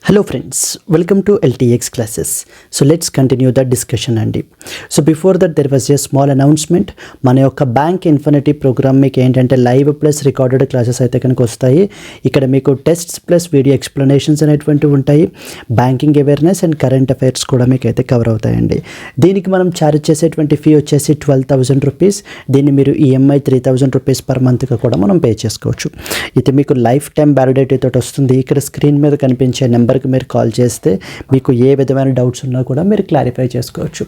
Hello friends, welcome to LTX classes. So let's continue the discussion అండి. So before that there was a small announcement. మన యొక్క bank infinity programme మీకు ఏంటంటే live plus recorded classes అయితే కనుక వస్తాయి. ఇక్కడ మీకు టెస్ట్స్ ప్లస్ వీడియో ఎక్స్ప్లెనేషన్స్ అనేటువంటివి ఉంటాయి. Banking awareness and current affairs కూడా మీకు అయితే కవర్ అవుతాయండి. దీనికి మనం ఛార్జ్ చేసేటువంటి ఫీ వచ్చేసి 12,000 రూపీస్. దీన్ని మీరు ఈఎంఐ 3,000 రూపీస్ పర్ మంత్గా కూడా మనం పే చేసుకోవచ్చు. ఇది మీకు లైఫ్ టైం వ్యాలిడిటీ తోటి వస్తుంది. ఇక్కడ స్క్రీన్ మీద కనిపించే నెంబర్కి మీరు కాల్ చేస్తే మీకు ఏ విధమైన డౌట్స్ ఉన్నా కూడా మీరు క్లారిఫై చేసుకోవచ్చు.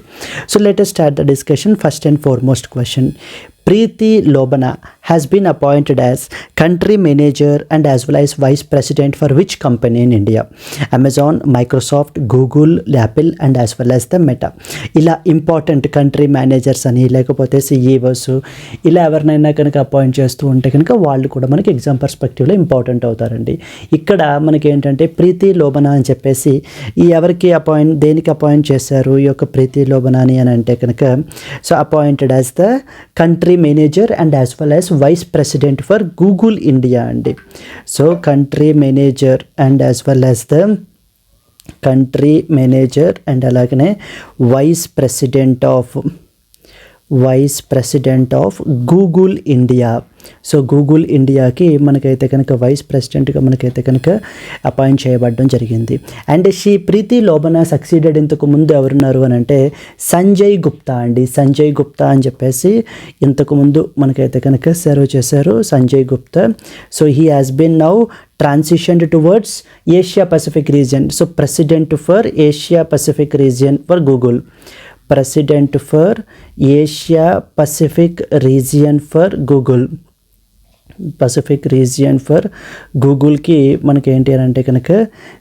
So let us start the discussion. First and foremost question, Preeti Lobana has been appointed as country manager and as well as vice president for which company in India? Amazon, Microsoft, Google, Apple and as well as the Meta. ఇలా important country managers అని లేకపోతే CEO's ఇలా ఎవరినైనా కనుక appoint చేస్తూ ఉంటే కనుక వాళ్ళు కూడా మనకి ఎగ్జామ్ పర్స్పెక్టివ్లో ఇంపార్టెంట్ అవుతారండి. ఇక్కడ మనకి ఏంటంటే ప్రీతి లోబనా అని చెప్పేసి దేనికి అపాయింట్ చేశారు ఈ యొక్క ప్రీతి లోబనాని అని అంటే కనుక so appointed as the country manager and as well as vice president for Google India అండి. So country manager and as well as the country manager and అలాగనే vice president of Google India. So Google ఇండియాకి మనకైతే కనుక vice ప్రెసిడెంట్గా మనకైతే కనుక appoint చేయబడడం జరిగింది. అండ్ ప్రీతి లోబనా సక్సీడెడ్ ఇంతకు ముందు ఎవరున్నారు అని అంటే సంజయ్ గుప్తా అండి. సంజయ్ గుప్తా అని చెప్పేసి ఇంతకుముందు మనకైతే కనుక సర్వ్ చేశారు Sanjay Gupta. So he has been now transitioned towards Asia Pacific region. So president for Asia Pacific region for Google. President for Asia Pacific region for Google. Pacific region for గూగుల్కి మనకి ఏంటి అని అంటే కనుక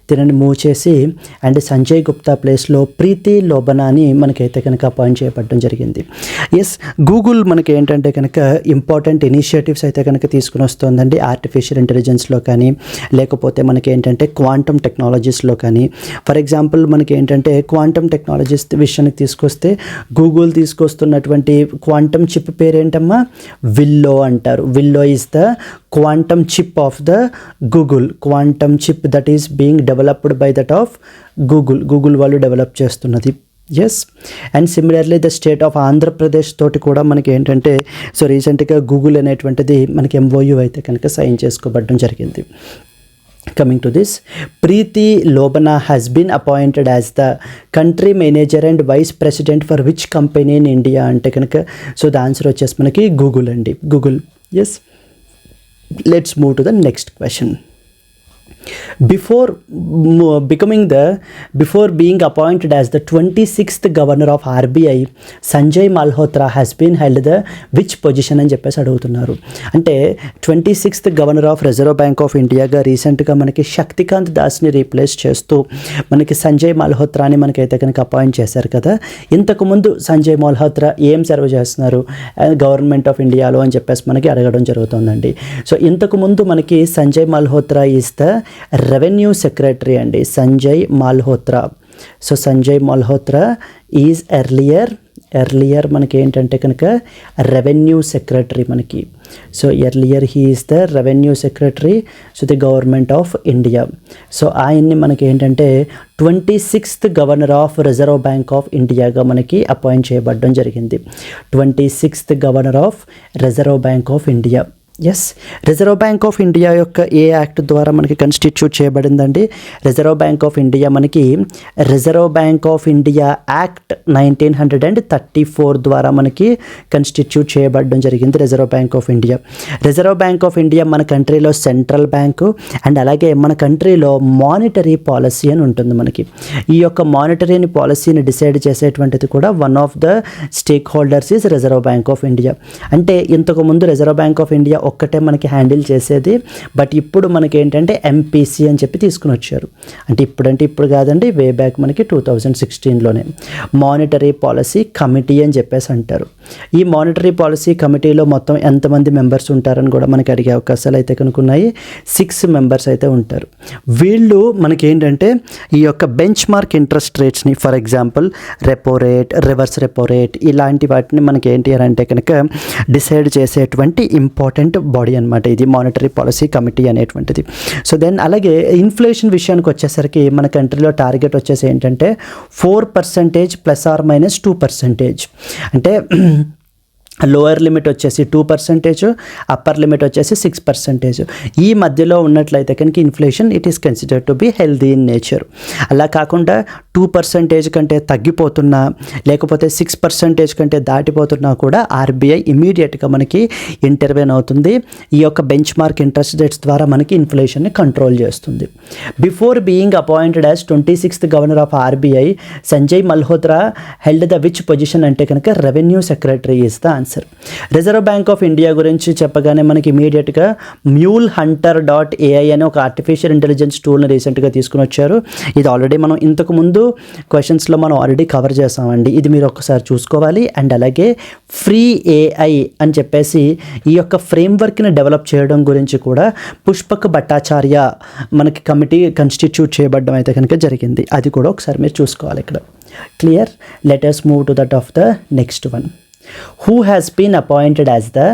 దీనిని మూవ్ చేసి అండ్ సంజయ్ గుప్తా ప్లేస్లో ప్రీతి లోబనాని మనకైతే కనుక అపాయింట్ చేయబడడం జరిగింది. ఎస్, గూగుల్ మనకి ఏంటంటే కనుక ఇంపార్టెంట్ ఇనిషియేటివ్స్ అయితే కనుక తీసుకుని వస్తుందండి. ఆర్టిఫిషియల్ ఇంటెలిజెన్స్లో కానీ లేకపోతే మనకి ఏంటంటే క్వాంటమ్ టెక్నాలజీస్లో కానీ. ఫర్ ఎగ్జాంపుల్ మనకి ఏంటంటే క్వాంటమ్ టెక్నాలజీస్ విషయానికి తీసుకొస్తే గూగుల్ తీసుకొస్తున్నటువంటి క్వాంటమ్ చిప్ పేరేంటమ్మా విల్లో అంటారు. Willow is the quantum chip of the quantum chip that is being developed by that of Google వాళ్ళు డెవలప్ చేస్తున్నది. Yes, and similarly the state of Andhra Pradesh తోటి కూడా మనకి ఏంటంటే సో రీసెంట్గా గూగుల్ అనేటువంటిది మనకి MOU అయితే కనుక సైన్ చేసుకోబడడం జరిగింది. Coming to this, Preeti Lobana has been appointed as the country manager and vice president for which company in India అంటే కనుక సో ద ఆన్సర్ వచ్చేసి మనకి గూగుల్ అండి. Google. Yes, let's move to the next question. Before being appointed as the 26th governor of RBI, Sanjay Malhotra has been held the which position అని చెప్పేసి అడుగుతున్నారు. అంటే 26th governor of reserve bank of ఇండియాగా రీసెంట్గా మనకి Shaktikant దాస్ని replace చేస్తూ మనకి సంజయ్ మల్హోత్రాని మనకైతే కనుక అపాయింట్ చేశారు కదా. ఇంతకుముందు సంజయ్ మల్హోత్రా ఏం సర్వ్ చేస్తున్నారు గవర్నమెంట్ ఆఫ్ ఇండియాలో అని చెప్పేసి మనకి అడగడం జరుగుతుందండి. సో ఇంతకుముందు మనకి Sanjay Malhotra is the revenue secretary అండి. Sanjay Malhotra. So Sanjay Malhotra is earlier మనకి ఏంటంటే కనుక రెవెన్యూ సెక్రటరీ మనకి. So earlier he is the revenue secretary so the government of India. So ఆయన్ని మనకి ఏంటంటే 26th governor of reserve bank of ఇండియాగా మనకి అపాయింట్ చేయబడడం జరిగింది. 26th governor of reserve bank of India. Yes, reserve bank of India యొక్క ఏ act ద్వారా మనకి constitute చేయబడిందండి? Reserve bank of India మనకి reserve bank of India act 1934 ద్వారా మనకి కన్స్టిట్యూట్ చేయబడడం జరిగింది reserve bank of India. Reserve bank of India మన కంట్రీలో సెంట్రల్ బ్యాంకు అండ్ అలాగే మన కంట్రీలో మానిటరీ పాలసీ అని ఉంటుంది మనకి. ఈ యొక్క మానిటరీ పాలసీని డిసైడ్ చేసేటువంటిది కూడా one of the stake holders is reserve bank of India. అంటే ఇంతకుముందు రిజర్వ్ బ్యాంక్ ఆఫ్ ఇండియా ఒక్కటే మనకి హ్యాండిల్ చేసేది, బట్ ఇప్పుడు మనకి ఏంటంటే MPC అని చెప్పి తీసుకుని వచ్చారు. అంటే ఇప్పుడు కాదండి, వే బ్యాక్ మనకి 2016లోనే మానిటరీ పాలసీ కమిటీ అని చెప్పేసి అంటారు. ఈ మానిటరీ పాలసీ కమిటీలో మొత్తం ఎంతమంది మెంబర్స్ ఉంటారని కూడా మనకి అడిగే అవకాశాలు అయితే కనుక్కున్నాయి. 6 మెంబర్స్ అయితే ఉంటారు. వీళ్ళు మనకి ఏంటంటే ఈ యొక్క బెంచ్ మార్క్ ఇంట్రెస్ట్ రేట్స్ని for example repo rate, reverse repo rate ఇలాంటి వాటిని మనకి ఏంటి అని అంటే కనుక డిసైడ్ చేసేటువంటి ఇంపార్టెంట్ బాడీ అనమాట ఇది, మానిటరీ పాలసీ కమిటీ అనేటువంటిది. సో దెన్ అలాగే ఇన్ఫ్లేషన్ విషయానికి వచ్చేసరికి మన కంట్రీలో టార్గెట్ వచ్చేసి ఏంటంటే 4% ±2%. అంటే లోయర్ లిమిట్ వచ్చేసి 2%, అప్పర్ లిమిట్ వచ్చేసి 6%. ఈ మధ్యలో ఉన్నట్లయితే కనుక inflation it is considered to be healthy in nature. అలా కాకుండా 2% కంటే తగ్గిపోతున్నా లేకపోతే 6% కంటే దాటిపోతున్నా కూడా ఆర్బీఐ ఇమీడియట్గా మనకి ఇంటర్వెన్ అవుతుంది. ఈ యొక్క బెంచ్ మార్క్ ఇంట్రెస్ట్ రేట్స్ ద్వారా మనకి ఇన్ఫ్లేషన్ని కంట్రోల్ చేస్తుంది. Before being appointed as 26th governor of RBI, Sanjay Malhotra held the which position అంటే కనుక revenue secretary is the answer. Reserve bank of India గురించి చెప్పగానే మనకి ఇమీడియట్గా MuleHunter.ai అనే ఒక ఆర్టిఫిషియల్ ఇంటెలిజెన్స్ టూల్ని రీసెంట్గా తీసుకుని వచ్చారు. ఇది ఆల్రెడీ మనం ఇంతకు ముందు క్వశ్చన్స్లో మనం ఆల్రెడీ కవర్ చేసామండి. ఇది మీరు ఒకసారి చూసుకోవాలి. అండ్ అలాగే ఫ్రీ ఏఐ అని చెప్పేసి ఈ యొక్క ఫ్రేమ్వర్క్ని డెవలప్ చేయడం గురించి కూడా పుష్పక్ భట్టాచార్య మనకి కమిటీ కన్స్టిట్యూట్ చేయబడడం అయితే కనుక జరిగింది. అది కూడా ఒకసారి మీరు చూసుకోవాలి ఇక్కడ. Clear? Let us move to that of the next one. Who has been appointed as the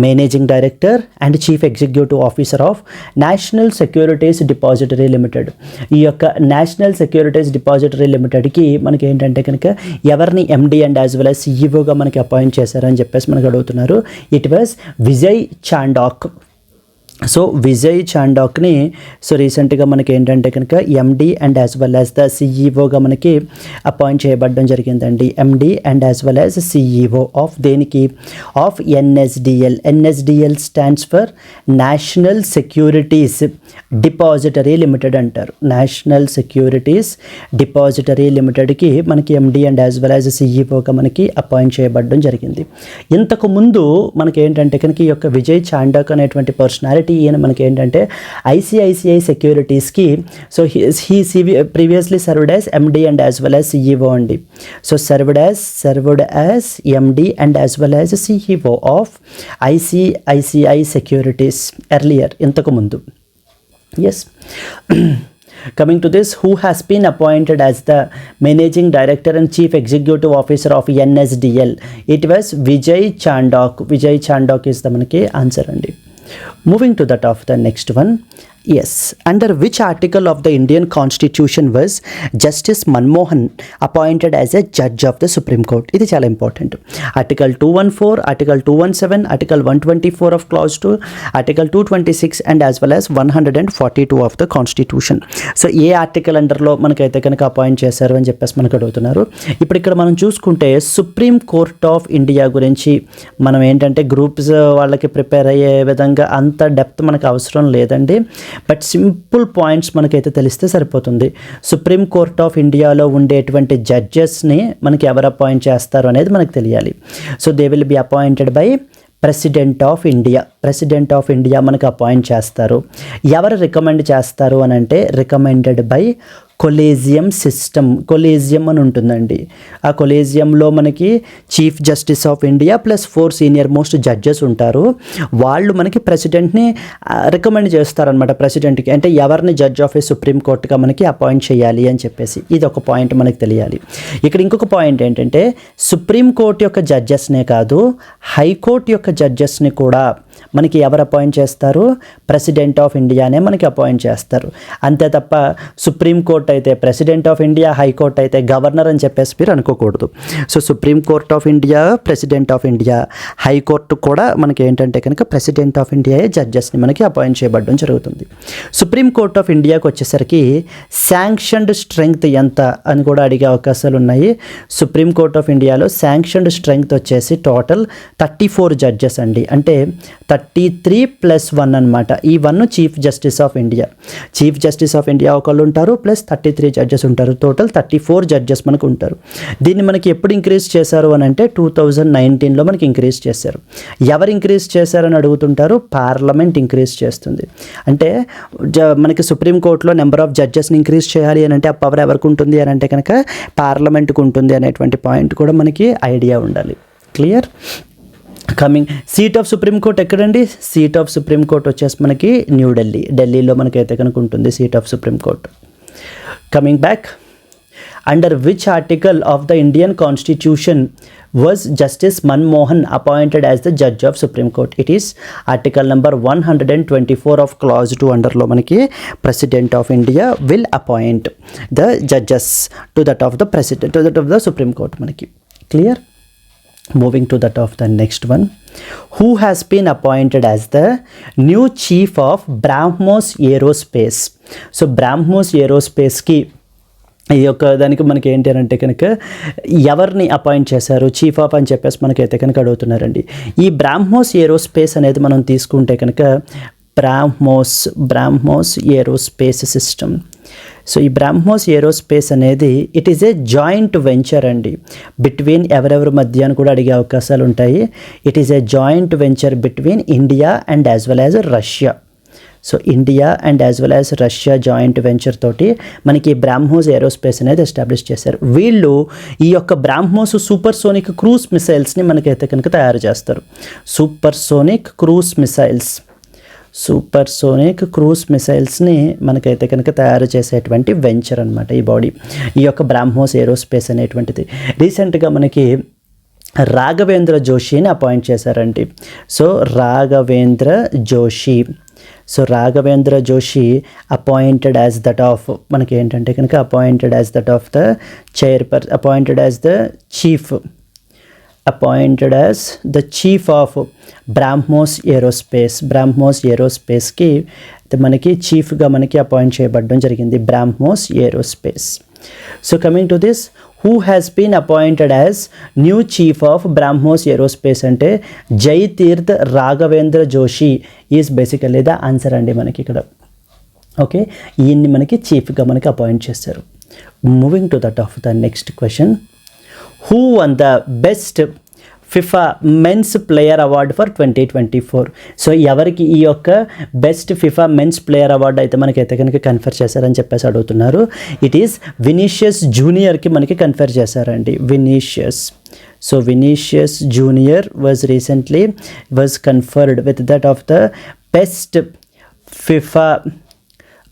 Managing Director and Chief Executive Officer of National Securities Depository Limited? ఈ యొక్క నేషనల్ సెక్యూరిటీస్ డిపాజిటరీ లిమిటెడ్కి మనకి ఏంటంటే కనుక ఎవరిని MD and as well as సిఇఓగా మనకి appoint చేశారని చెప్పేసి మనకు అడుగుతున్నారు. It was Vijay Chandak. So Vijay చాండాక్ని రీసెంట్గా మనకి ఏంటంటే కనుక MD and as well as the సిఈఓగా మనకి అపాయింట్ చేయబడడం జరిగిందండి. MD and as well as CEO of దేనికి? Of NSDL. NSDL stands for national securities depository limited అంటారు. నేషనల్ సెక్యూరిటీస్ డిపాజిటరీ లిమిటెడ్కి మనకి MD and as well as సిఈఓగా మనకి అపాయింట్ చేయబడడం జరిగింది. ఇంతకు ముందు మనకి ఏంటంటే కనుక ఈ యొక్క విజయ్ చాండాక్ అనేటువంటి పర్సనాలిటీ ఈయన మనకి ఏంటంటే ఐసిఐసిఐ సెక్యూరిటీస్కి he previously served as MD and as well as CEO అండి. So served as MD and as well as CEO of ICICI securities earlier, ఇంతకు ముందు. Yes. Coming to this, who has been appointed as the Managing Director and Chief Executive Officer of NSDL? It was Vijay Chandak. Vijay Chandak is the manaki answer andi. Moving to that of the next one. Yes. Under which article of the Indian Constitution was Justice Manmohan appointed as a judge of the Supreme Court? ఇది చాలా important. Article 214, article 217, article 124 of clause 2, article 226 and as well as 142 of the constitution. So ఏ article అండర్లో మనకైతే కనుక appoint చేశారు అని చెప్పేసి మనకు అడుగుతున్నారు. ఇప్పుడు ఇక్కడ మనం చూసుకుంటే సుప్రీం కోర్ట్ ఆఫ్ ఇండియా గురించి మనం ఏంటంటే గ్రూప్స్ వాళ్ళకి ప్రిపేర్ అయ్యే విధంగా అంత డెప్త్ మనకు అవసరం లేదండి. బట్ సింపుల్ పాయింట్స్ మనకైతే తెలిస్తే సరిపోతుంది. సుప్రీం కోర్ట్ ఆఫ్ ఇండియాలో ఉండేటువంటి జడ్జెస్ని మనకి ఎవరు అపాయింట్ చేస్తారు అనేది మనకు తెలియాలి. So they will be appointed by president of India. President of India మనకు అపాయింట్ చేస్తారు. ఎవరు రికమెండ్ చేస్తారు అని అంటే recommended by collegium system. Collegium అని ఉంటుందండి. ఆ కొలేజియంలో మనకి chief justice of India plus 4 senior most judges ఉంటారు. వాళ్ళు మనకి ప్రెసిడెంట్ని రికమెండ్ చేస్తారనమాట ప్రెసిడెంట్కి. అంటే ఎవరిని జడ్జ్ ఆఫ్ ఏ సుప్రీం కోర్టుగా మనకి అపాయింట్ చేయాలి అని చెప్పేసి ఇది ఒక పాయింట్ మనకు తెలియాలి. ఇక్కడ ఇంకొక పాయింట్ ఏంటంటే సుప్రీం కోర్టు యొక్క జడ్జెస్నే కాదు హైకోర్టు యొక్క జడ్జెస్ని కూడా మనకి ఎవరు అపాయింట్ చేస్తారు? ప్రెసిడెంట్ ఆఫ్ ఇండియానే మనకి అపాయింట్ చేస్తారు. అంతే తప్ప సుప్రీంకోర్టు అయితే ప్రెసిడెంట్ ఆఫ్ ఇండియా, హైకోర్టు అయితే గవర్నర్ అని చెప్పేసి మీరు అనుకోకూడదు. So Supreme Court of India, president of India, high court కూడా మనకి ఏంటంటే కనుక ప్రెసిడెంట్ ఆఫ్ ఇండియాయే జడ్జెస్ని మనకి అపాయింట్ చేయబడడం జరుగుతుంది. సుప్రీంకోర్ట్ ఆఫ్ ఇండియాకి వచ్చేసరికి శాంక్షన్డ్ స్ట్రెంగ్త్ ఎంత అని కూడా అడిగే అవకాశాలు ఉన్నాయి. సుప్రీంకోర్ట్ ఆఫ్ ఇండియాలో శాంక్షన్డ్ స్ట్రెంగ్త్ వచ్చేసి టోటల్ 34 జడ్జెస్ అండి. అంటే 33 + 1 అనమాట. ఈ 1 chief justice of India. Chief justice of India ఒకళ్ళు ఉంటారు ప్లస్ 33 జడ్జెస్ ఉంటారు. టోటల్ 34 జడ్జెస్ మనకు ఉంటారు. దీన్ని మనకి ఎప్పుడు ఇంక్రీజ్ చేశారు అని అంటే 2019లో మనకి ఇంక్రీజ్ చేశారు. ఎవరు ఇంక్రీజ్ చేశారని అడుగుతుంటారు? పార్లమెంట్ ఇంక్రీజ్ చేస్తుంది. అంటే మనకి సుప్రీంకోర్టులో నెంబర్ ఆఫ్ జడ్జెస్ని ఇంక్రీజ్ చేయాలి అని అంటే ఆ పవర్ ఎవరికి ఉంటుంది అని అంటే కనుక పార్లమెంట్కి ఉంటుంది అనేటువంటి పాయింట్ కూడా మనకి ఐడియా ఉండాలి. Clear? Coming seat of supreme court ఎక్కడండి? సీట్ ఆఫ్ సుప్రీం కోర్ట్ వచ్చేసి మనకి ఢిల్లీలో మనకైతే కనుక ఉంటుంది seat of supreme court. Coming back, under which article of the Indian constitution was Justice Manmohan appointed as the judge of Supreme Court? It is article number 124 of clause 2 underlo manaki President of India will appoint the judges to that of the President, to that of the Supreme Court manaki. Clear? Moving to that of the next one. Who has been appointed as the new chief of BrahMos Aerospace? So BrahMos Aerospace ki ఈ యొక్క దానికి మనకి ఏంటి అని అంటే కనుక ఎవరిని appoint చేశారు చీఫ్ ఆఫ్ అని చెప్పేసి మనకైతే కనుక అడుగుతున్నారండి. ఈ బ్రాహ్మోస్ ఏరోస్పేస్ అనేది మనం తీసుకుంటే కనుక బ్రాహ్మోస్ ఏరోస్పేస్ సిస్టమ్. సో ఈ బ్రాహ్మోస్ ఏరోస్పేస్ అనేది it is a joint venture అండి బిట్వీన్ ఎవరెవరి మధ్య అని కూడా అడిగే అవకాశాలు ఉంటాయి. It is a joint venture between India and as well as Russia. So India and as well as Russia joint venture తోటి మనకి బ్రాహ్మోస్ ఏరోస్పేస్ అనేది ఎస్టాబ్లిష్ చేశారు. వీళ్ళు ఈ యొక్క బ్రాహ్మోస్ సూపర్సోనిక్ క్రూజ్ మిసైల్స్ని మనకైతే కనుక తయారు చేస్తారు. సూపర్సోనిక్ క్రూజ్ మిసైల్స్ని మనకైతే కనుక తయారు చేసేటువంటి వెంచర్ అనమాట ఈ బాడీ, ఈ యొక్క బ్రాహ్మోస్ ఏరోస్పేస్ అనేటువంటిది. రీసెంట్గా మనకి రాఘవేంద్ర జోషిని అపాయింట్ చేశారండి. So Raghavendra Joshi appointed as that of మనకి ఏంటంటే కనుక appointed as that of the chairperson, appointed as the chief of BrahMos ఏరోస్పేస్కి మనకి చీఫ్గా మనకి అపాయింట్ చేయబడడం జరిగింది BrahMos aerospace. So coming to this, who has been appointed as new chief of BrahMos Aerospace అంటే Jaiteerth Raghavendra Joshi is basically the answer అండి మనకి ఇక్కడ. ఓకే, ఈయన్ని మనకి చీఫ్గా మనకి అపాయింట్ చేశారు. Moving to that of the next question, who won the best FIFA men's player award for 2024? So ఎవరికి ఈ యొక్క best FIFA men's player award అయితే మనకైతే కనుక కన్ఫర్ చేశారని చెప్పేసి అడుగుతున్నారు. ఇట్ ఈస్ వినీషియస్ జూనియర్కి మనకి కన్ఫర్ చేశారండి. So వినీషియస్ junior was conferred with that of the best FIFA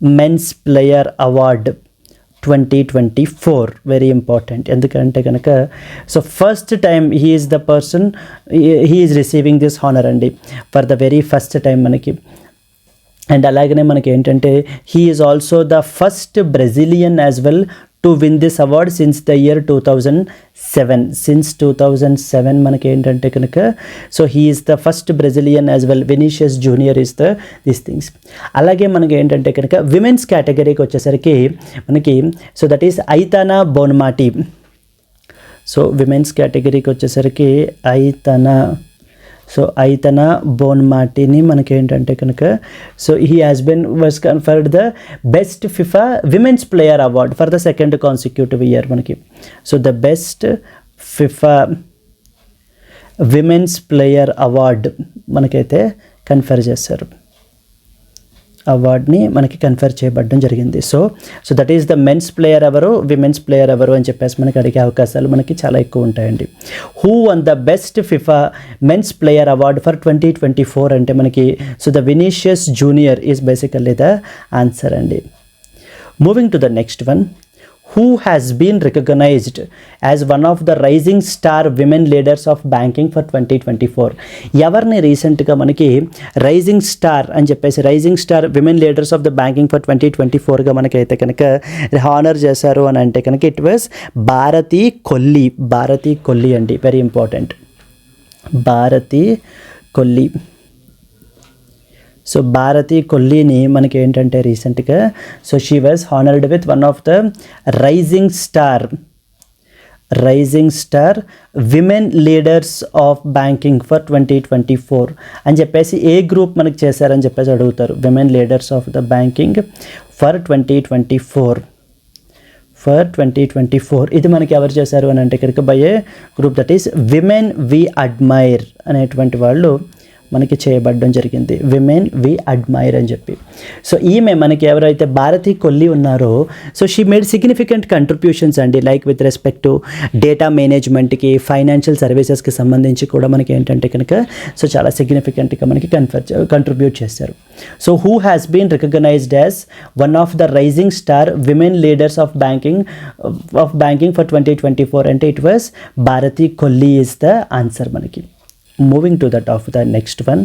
men's player award 2024. Very important, ఎందుకంటే కనుక so first time he is receiving this honour అండి for the very first time మనకి. And అలాగనే మనకి ఏంటంటే he is also the first Brazilian as well to win this award since the year 2007 మనకి ఏంటంటే కనుక so he is the first Brazilian as well. Vinicius Junior is these things. అలాగే మనకి ఏంటంటే కనుక విమెన్స్ కేటగిరీకి వచ్చేసరికి మనకి so that is ఐతానా Bonmati. So women's కేటగిరీకి వచ్చేసరికి ఐతనా బోన్మాటిని మనకి ఏంటంటే కనుక so he was conferred the best FIFA women's player award for the second consecutive year మనకి. So the best FIFA women's player award మనకైతే కన్ఫర్ చేశారు, అవార్డ్ని మనకి కన్ఫర్ చేయబడడం జరిగింది. So that is the men's player ఎవరు, విమెన్స్ ప్లేయర్ ఎవరు అని చెప్పేసి మనకి అడిగే అవకాశాలు మనకి చాలా ఎక్కువ ఉంటాయండి. Who won the best FIFA men's player award for 2024 అంటే మనకి so the Vinicius Junior is basically the answer అండి. Moving to the next one, who has been recognized as one of the rising star women leaders of banking for 2024? ఎవరిని రీసెంట్గా మనకి rising star women leaders of the banking for 2024గా మనకైతే కనుక honour చేశారు అని అంటే కనుక ఇట్ వాజ్ భారతి కొల్లి అండి. Very important, Bharathi Kolli. So Bharathi కొల్లిని మనకి ఏంటంటే రీసెంట్గా so she was honoured with one of the rising star women leaders of banking for 2024 అని చెప్పేసి ఏ గ్రూప్ మనకి చేశారని చెప్పేసి అడుగుతారు. Women leaders of the banking for 2024 ఇది మనకి ఎవరు చేశారు అని అంటే కనుక by a group that is women we admire అనేటువంటి వాళ్ళు మనకి చేయబడడం జరిగింది, విమెన్ వి అడ్మైర్ అని చెప్పి. సో ఈమె మనకి ఎవరైతే భారతి కొల్లి ఉన్నారో, so she made significant contributions అండి, like with respect to data మేనేజ్మెంట్కి, ఫైనాన్షియల్ సర్వీసెస్కి సంబంధించి కూడా మనకి ఏంటంటే కనుక సో చాలా సిగ్నిఫికెంట్గా మనకి కంట్రిబ్యూట్ చేశారు. So who has been recognised as one of the rising star women leaders of banking for 2024 అంటే it was Bharathi Kolli is the answer మనకి. Moving to that of the next one,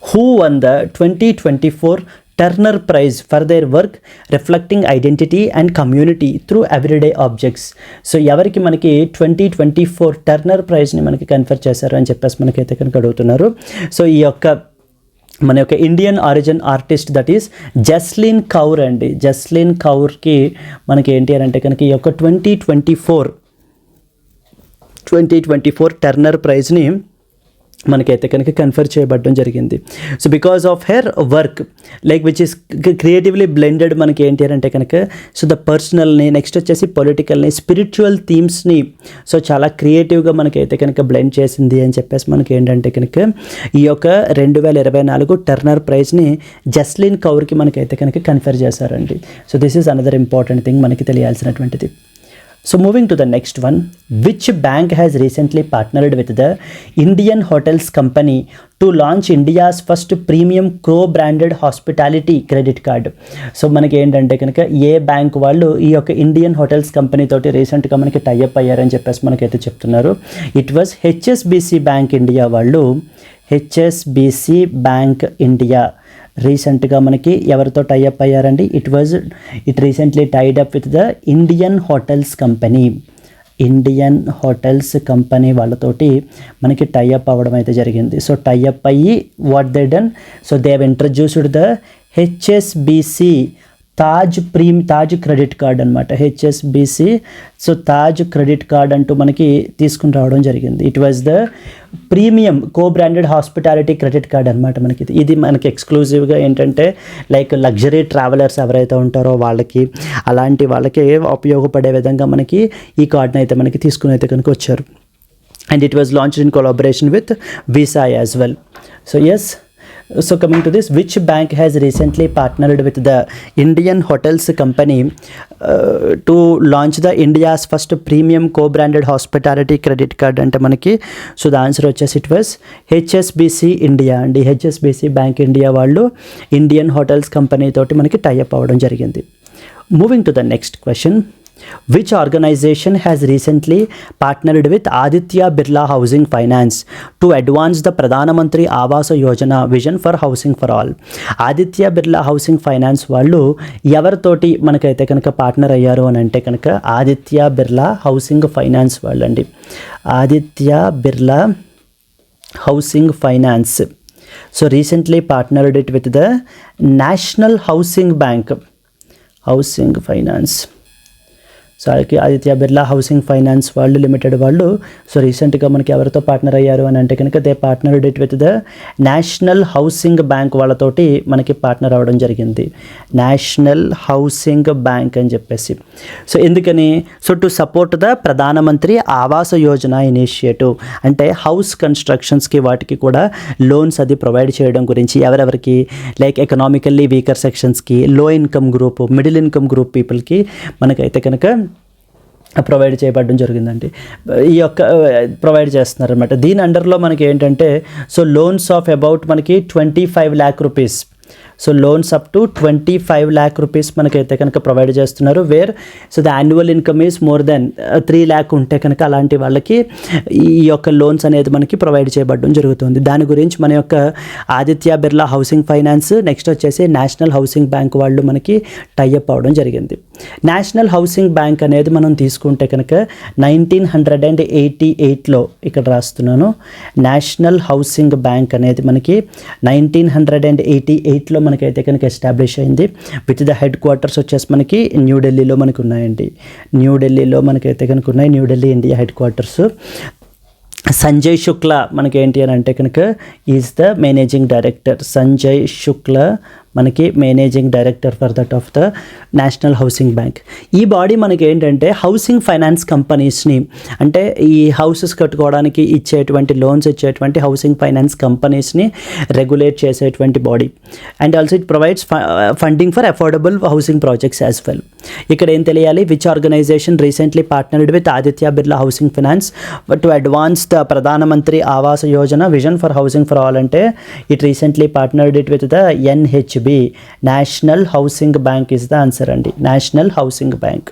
who won the 2024 Turner Prize for their work reflecting identity and community through everyday objects. So ఎవరికి మనకి 2024 Turner ప్రైజ్ని మనకి confer చేశారు అని చెప్పేసి మనకైతే కనుక అడుగుతున్నారు. సో ఈ యొక్క మన యొక్క Indian origin artist that is Jasleen Kaur అండి. జస్లిన్ కౌర్కి మనకి ఏంటి అని అంటే కనుక ఈ యొక్క 2024 టర్నర్ ప్రైజ్ని మనకైతే కనుక కన్ఫర్ చేయబడడం జరిగింది. So because of her work like which is creatively blended మనకి ఏంటి అంటే కనుక సో ద పర్సనల్ని, నెక్స్ట్ వచ్చేసి పొలిటికల్ని, స్పిరిచువల్ థీమ్స్ని సో చాలా క్రియేటివ్గా మనకైతే కనుక బ్లెండ్ చేసింది అని చెప్పేసి మనకి ఏంటంటే కనుక ఈ యొక్క 2024 టర్నర్ ప్రైజ్ని జస్లిన్ కౌర్కి మనకైతే కనుక కన్ఫర్ చేశారండి. So this is another important thing మనకి తెలియాల్సినటువంటిది. So moving to the next one, which bank has recently partnered with the Indian Hotels Company to launch India's first premium co-branded hospitality credit card? So మనకి ఏంటంటే కనుక ఏ bank వాళ్ళు ఈ యొక్క Indian Hotels company తోటి రీసెంట్గా మనకి టైఅప్ అయ్యారని చెప్పేసి మనకైతే చెప్తున్నారు. It was HSBC bank India వాళ్ళు. హెచ్ఎస్బిసి బ్యాంక్ ఇండియా రీసెంట్గా మనకి ఎవరితో టైఅప్ అయ్యారండి? It recently tied up with the Indian Hotels Company. Indian Hotels Company వాళ్ళతోటి మనకి టైఅప్ అవ్వడం అయితే జరిగింది. సో టైఅప్ అయ్యి what they done, so they have introduced the HSBC Taj credit card అనమాట. HSBC so Taj credit card అంటూ మనకి తీసుకుని రావడం జరిగింది. It was the premium co-branded hospitality credit card అనమాట. మనకి ఇది మనకి ఎక్స్క్లూజివ్గా ఏంటంటే లైక్ లగ్జరీ ట్రావెలర్స్ ఎవరైతే ఉంటారో వాళ్ళకి, అలాంటి వాళ్ళకి ఉపయోగపడే విధంగా మనకి ఈ కార్డ్ని అయితే మనకి తీసుకుని అయితే కనుక వచ్చారు. And it was launched in collaboration with Visa as well. So yes, so coming to this, which bank has recently partnered with the Indian Hotels Company to launch the India's first premium co-branded hospitality credit card అంటే మనకి so the answer వచ్చేసి it was HSBC India అండి. HSBC bank India వాళ్ళు Indian Hotels company తోటి మనకి tie up అవ్వడం జరిగింది. Moving to the next question, which organization has recently partnered with Aditya Birla Housing Finance to advance the Pradhan Mantri Awas Yojana vision for housing for all? Aditya Birla Housing finance వాళ్ళు ఎవరితోటి మనకైతే కనుక partner అయ్యారు అని అంటే కనుక ఆదిత్య బిర్లా హౌసింగ్ ఫైనాన్స్ వాళ్ళు అండి. Aditya Birla Housing finance so recently partnered it with the National Housing bank housing finance. So Aditya Birla Housing finance వాళ్ళు లిమిటెడ్ వాళ్ళు సో రీసెంట్గా మనకి ఎవరితో పార్ట్నర్ అయ్యారు అని అంటే కనుక they partnered it with the National Housing bank వాళ్ళతోటి మనకి పార్ట్నర్ అవ్వడం జరిగింది. నేషనల్ హౌసింగ్ బ్యాంక్ అని చెప్పేసి సో ఎందుకని, సో టు సపోర్ట్ ద ప్రధానమంత్రి ఆవాస యోజన ఇనిషియేటివ్ అంటే హౌస్ కన్స్ట్రక్షన్స్కి వాటికి కూడా లోన్స్ అది ప్రొవైడ్ చేయడం గురించి ఎవరెవరికి లైక్ ఎకనామికల్లీ వీకర్ సెక్షన్స్కి, లో income group, middle income group పీపుల్కి మనకైతే కనుక ప్రొవైడ్ చేయబడడం జరిగిందండి. ఈ యొక్క ప్రొవైడ్ చేస్తున్నారనమాట. దీని అండర్లో మనకి ఏంటంటే సో లోన్స్ ఆఫ్ అబౌట్ మనకి 25 lakh rupees. So loans up to 25 lakh rupees మనకైతే కనుక ప్రొవైడ్ చేస్తున్నారు. Where so the annual income is more than 3 lakh ఉంటే కనుక అలాంటి వాళ్ళకి ఈ యొక్క లోన్స్ అనేది మనకి ప్రొవైడ్ చేయబడడం జరుగుతుంది. దాని గురించి మన యొక్క Aditya Birla Housing finance next వచ్చేసి నేషనల్ హౌసింగ్ బ్యాంక్ వాళ్ళు మనకి టైఅప్ అవ్వడం జరిగింది. నేషనల్ హౌసింగ్ బ్యాంక్ అనేది మనం తీసుకుంటే కనుక 1988లో ఇక్కడ రాస్తున్నాను. నేషనల్ హౌసింగ్ బ్యాంక్ అనేది మనకి 1988లో మనకైతే కనుక ఎస్టాబ్లిష్ అయింది. విత్ ద హెడ్ క్వార్టర్స్ వచ్చేసి మనకి న్యూఢిల్లీలో మనకు ఉన్నాయండి. న్యూఢిల్లీలో మనకైతే కనుక ఉన్నాయి. New Delhi India headquarters. Sanjay Shukla మనకి ఏంటి అని అంటే కనుక is the managing director. Sanjay Shukla మనకి managing director for that of the National Housing Bank. ఈ బాడీ మనకి ఏంటంటే హౌసింగ్ ఫైనాన్స్ కంపెనీస్ని, అంటే ఈ హౌసెస్ కట్టుకోవడానికి ఇచ్చేటువంటి లోన్స్ ఇచ్చేటువంటి హౌసింగ్ ఫైనాన్స్ కంపెనీస్ని రెగ్యులేట్ చేసేటువంటి body. And also it provides funding for affordable housing projects as well. ఇక్కడ ఏం తెలియాలి, which organisation recently partnered with Aditya Birla Housing Finance to advance the Pradhan Mantri Awas Yojana vision for housing for all. అంటే it recently partnered it with the NHB, National Housing Bank is the answer అండి, National Housing Bank.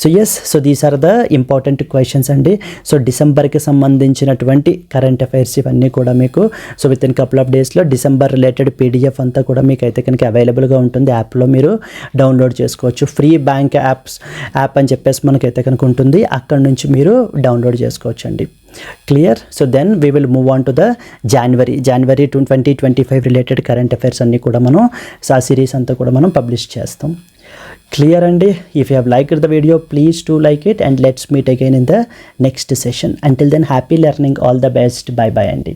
So yes, so these are the important questions అండి. So డిసెంబర్కి సంబంధించినటువంటి current affairs ఇవన్నీ కూడా మీకు so with in couple of డేస్లో December related PDF అంతా కూడా మీకు అయితే కనుక అవైలబుల్గా ఉంటుంది. యాప్లో మీరు డౌన్లోడ్ చేసుకోవచ్చు. ఫ్రీ బ్యాంక్ యాప్ అని చెప్పేసి మనకైతే కనుక ఉంటుంది, అక్కడ నుంచి మీరు డౌన్లోడ్ చేసుకోవచ్చు అండి. Clear? So then we will move on to the January 2025 related current affairs అన్నీ కూడా మనం ఆ సిరీస్ అంతా కూడా మనం పబ్లిష్ చేస్తాం. Clear andi? If you have liked the video, please do like it, and let's meet again in the next session. Until then, happy learning, all the best, bye bye andi.